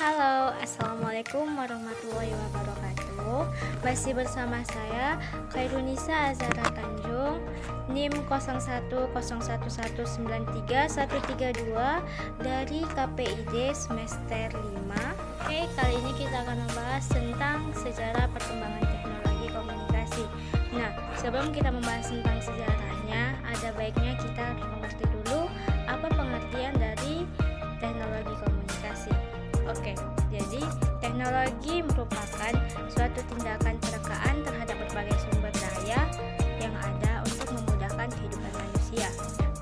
Halo, Assalamualaikum warahmatullahi wabarakatuh. Masih bersama saya, Khairunisa Azhara Tanjung, NIM 0111931332 dari KPID semester 5. Oke, kali ini kita akan membahas tentang sejarah perkembangan teknologi komunikasi. Nah, sebelum kita membahas tentang sejarahnya, ada baiknya kita mengerti dulu apa pengertian dari teknologi komunikasi. Oke, jadi teknologi merupakan suatu tindakan perekaan terhadap berbagai sumber daya yang ada untuk memudahkan kehidupan manusia.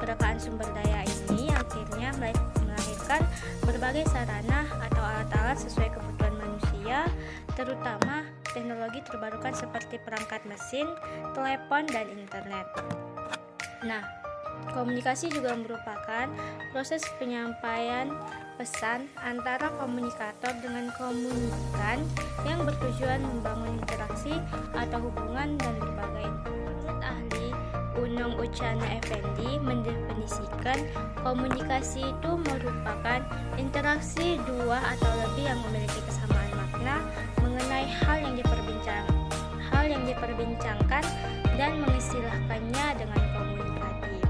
Perekaan sumber daya ini akhirnya melahirkan berbagai sarana atau alat-alat sesuai kebutuhan manusia, terutama teknologi terbarukan seperti perangkat mesin, telepon, dan internet. Nah, komunikasi juga merupakan proses penyampaian pesan antara komunikator dengan komunikan yang bertujuan membangun interaksi atau hubungan dan berbagai. Menurut ahli Unong Uchana Effendi mendefinisikan komunikasi itu merupakan interaksi dua atau lebih yang memiliki kesamaan makna mengenai hal yang diperbincangkan dan mengistilahkannya dengan komunikatif.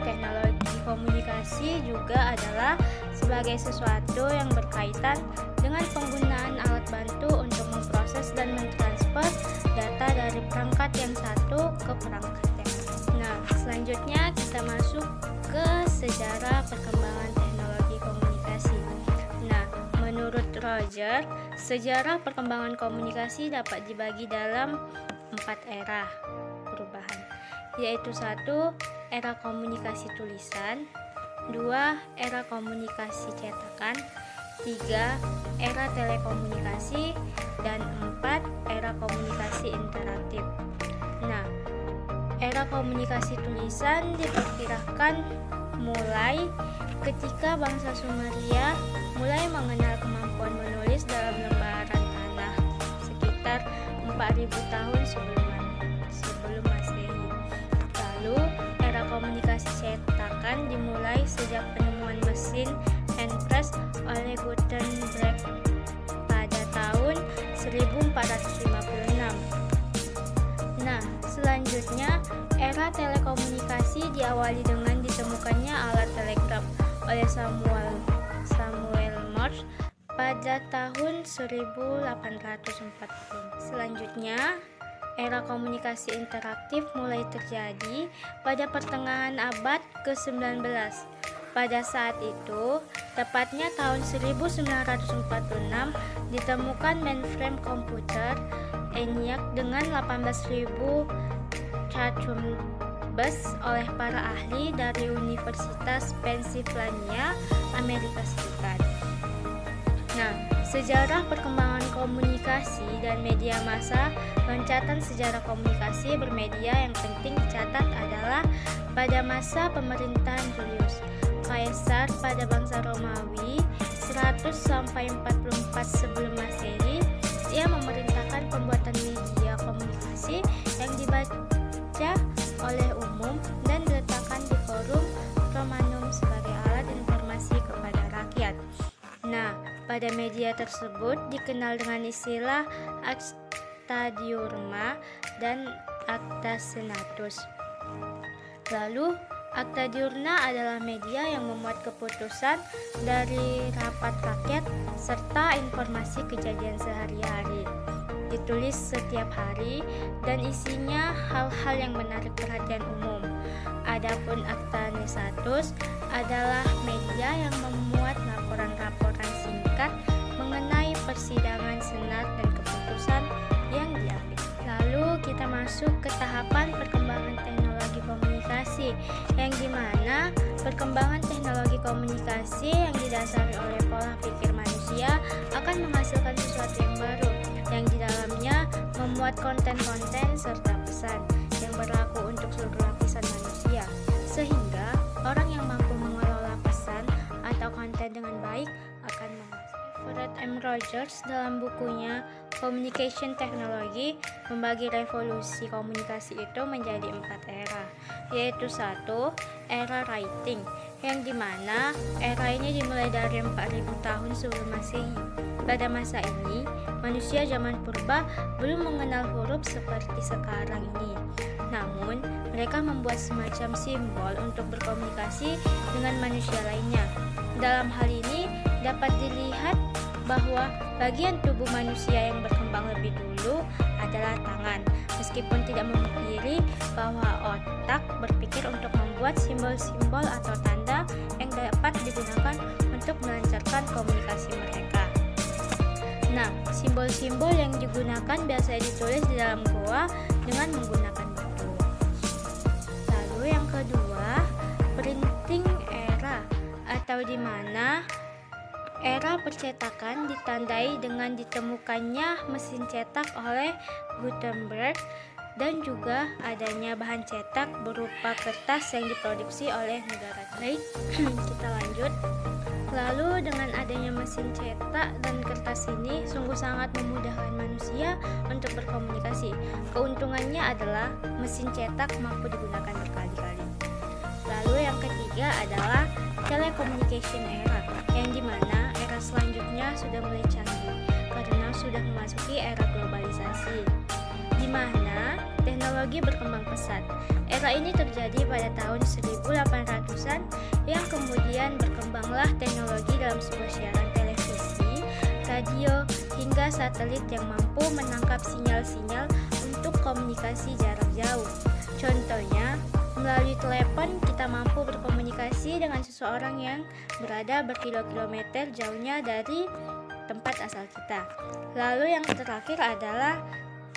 Teknologi komunikasi juga adalah sebagai sesuatu yang berkaitan dengan penggunaan alat bantu untuk memproses dan mentransfer data dari perangkat yang satu ke perangkat yang lain. Nah, selanjutnya kita masuk ke sejarah perkembangan teknologi komunikasi. Nah, menurut Roger, sejarah perkembangan komunikasi dapat dibagi dalam 4 era perubahan, yaitu 1. Era komunikasi tulisan, 2. Era komunikasi cetakan, 3. Era telekomunikasi, dan 4. Era komunikasi interaktif. Nah, era komunikasi tulisan diperkirakan mulai ketika bangsa Sumeria mulai mengenal kemampuan menulis dalam lembaran tanah sekitar 4000 tahun sebelum Masehi. Lalu era komunikasi cetakan dimulai sejak penemuan mesin hand press oleh Gutenberg pada tahun 1456. Nah, selanjutnya era telekomunikasi diawali dengan ditemukannya alat telegraf oleh Samuel Morse pada tahun 1840. Selanjutnya, era komunikasi interaktif mulai terjadi pada pertengahan abad ke-19. Pada saat itu, tepatnya tahun 1946, ditemukan mainframe komputer ENIAC dengan 18.000 charge bus oleh para ahli dari Universitas Pennsylvania, Amerika Serikat. Nah, sejarah perkembangan komunikasi dan media massa. Loncatan sejarah komunikasi bermedia yang penting dicatat adalah pada masa pemerintahan Julius Caesar pada bangsa Romawi 100-44 sebelum Masehi. Ia memerintahkan pembuatan media komunikasi yang dibaca oleh umum dan diletakkan di forum Romanum sebagai alat informasi kepada rakyat. Nah, pada media tersebut dikenal dengan istilah Acta Diurna dan Acta Senatus. Lalu, Acta Diurna adalah media yang memuat keputusan dari rapat rakyat serta informasi kejadian sehari-hari. Ditulis setiap hari dan isinya hal-hal yang menarik perhatian umum. Adapun Acta Senatus adalah media yang memuat laporan-laporan singkat mengenai persidangan senat dan keputusan yang diambil. Lalu kita masuk ke tahapan perkembangan teknologi komunikasi, yang dimana perkembangan teknologi komunikasi yang didasari oleh pola pikir manusia akan menghasilkan sesuatu yang baru, yang di dalamnya memuat konten-konten serta pesan yang berlaku untuk seluruh lapisan manusia, sehingga orang yang mampu mengelola pesan atau konten dengan baik akan menguasai. Fred M. Rogers dalam bukunya Communication Technology membagi revolusi komunikasi itu menjadi 4 era, yaitu 1. Era writing, yang dimana era ini dimulai dari 4000 tahun sebelum Masehi. Pada masa ini, manusia zaman purba belum mengenal huruf seperti sekarang ini. Namun, mereka membuat semacam simbol untuk berkomunikasi dengan manusia lainnya. Dalam hal ini, dapat dilihat bahwa bagian tubuh manusia yang berkembang lebih dulu adalah tangan, meskipun tidak memungkiri bahwa otak berpikir untuk membuat simbol-simbol atau tanda yang dapat digunakan untuk melancarkan komunikasi mereka. Nah, simbol-simbol yang digunakan biasanya ditulis di dalam goa dengan menggunakan batu. Lalu yang kedua, printing era, atau di mana era percetakan ditandai dengan ditemukannya mesin cetak oleh Gutenberg dan juga adanya bahan cetak berupa kertas yang diproduksi oleh negara. Baik, kita lanjut. Lalu dengan adanya mesin cetak dan kertas ini sungguh sangat memudahkan manusia untuk berkomunikasi. Keuntungannya adalah mesin cetak mampu digunakan berkali-kali. Lalu yang ketiga adalah telecommunication era, yang dimana era selanjutnya sudah mulai canggih karena sudah memasuki era globalisasi, di mana teknologi berkembang pesat. Era ini terjadi pada tahun 1800-an yang kemudian berkembanglah teknologi dalam sebuah siaran televisi, radio, hingga satelit yang mampu menangkap sinyal-sinyal untuk komunikasi jarak jauh. Contohnya, melalui telepon kita mampu berkomunikasi dengan seseorang yang berada berkilo-kilometer jauhnya dari tempat asal kita. Lalu yang terakhir adalah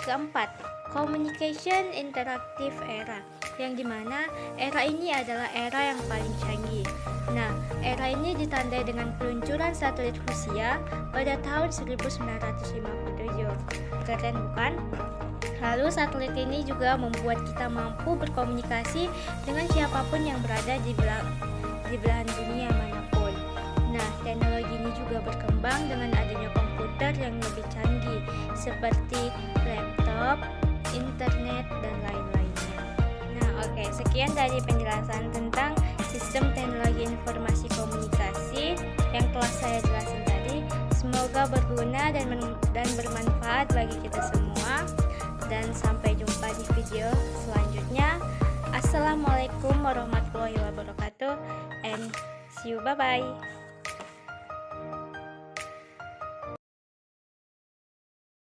keempat, communication interactive era, yang dimana era ini adalah era yang paling canggih. Nah, era ini ditandai dengan peluncuran satelit Rusia pada tahun 1957. Keren bukan? Lalu satelit ini juga membuat kita mampu berkomunikasi dengan siapapun yang berada di belahan dunia manapun. Nah, teknologi ini juga berkembang dengan adanya komputer yang lebih canggih seperti laptop, internet, dan lain-lainnya. Nah, oke, sekian dari penjelasan tentang sistem teknologi informasi komunikasi yang telah saya jelasin tadi. Semoga berguna dan bermanfaat bagi kita semua. Dan sampai jumpa di video selanjutnya. Assalamualaikum warahmatullahi wabarakatuh, and see you, bye bye.